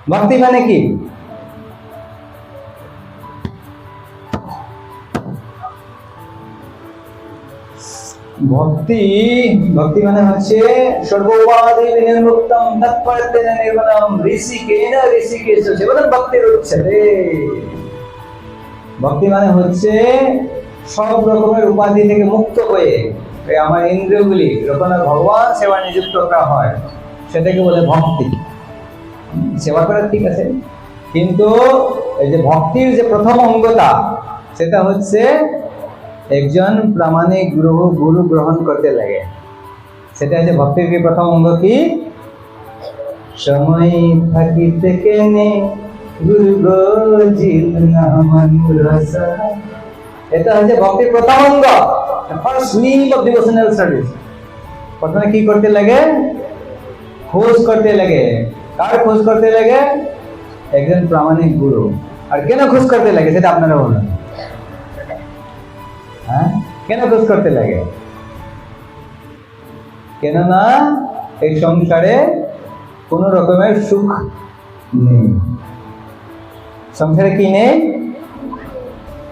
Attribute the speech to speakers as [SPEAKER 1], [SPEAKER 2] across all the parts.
[SPEAKER 1] ভক্তি মানে কি? ভক্তি ভক্তি মানে হচ্ছে সর্বোপাধি বিনির্মুক্তম তৎপরতেন নির্মলম ঋষিকেন ঋষিকেশ জীবন ভক্তির উচ্চতে। ভক্তি মানে হচ্ছে সব রকমের উপাধি থেকে মুক্ত হয়ে আমার ইন্দ্রিয়গুলি যখন ভগবান সেবা নিযুক্ত করা হয় সেটাকে বলে ভক্তি। সেবা করা ঠিক আছে, কিন্তু এই যে ভক্তির যে প্রথম অঙ্গটা সেটা হচ্ছে একজন প্রামাণিক গুরু গ্রহণ করতে লাগে। সেটা হচ্ছে ভক্তির কি প্রথম অঙ্গ কি? সময় থাকিতে কেনে গুরু গজিল না মনুরস। এটা হচ্ছে ভক্তির প্রথম অঙ্গ, first need of devotional service. প্রথমে কি করতে লাগে? খোঁজ করতে লাগে। কার খোঁজ করতে লাগে? একজন প্রামাণিক গুরু। আর কেন খোঁজ করতে লাগে সেটা আপনারা বলুন। হ্যাঁ, কেন খোঁজ করতে লাগে? কেননা এই সংসারে কোন রকমের সুখ নেই। সংসারে কি নেই?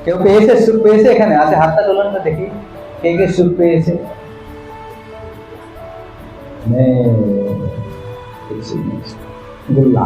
[SPEAKER 1] কেউ পেয়েছে, সুখ পেয়েছে? এখানে আছে, হাতটা তোলেন তো দেখি, কে কে সুখ পেয়েছে? গুল্লা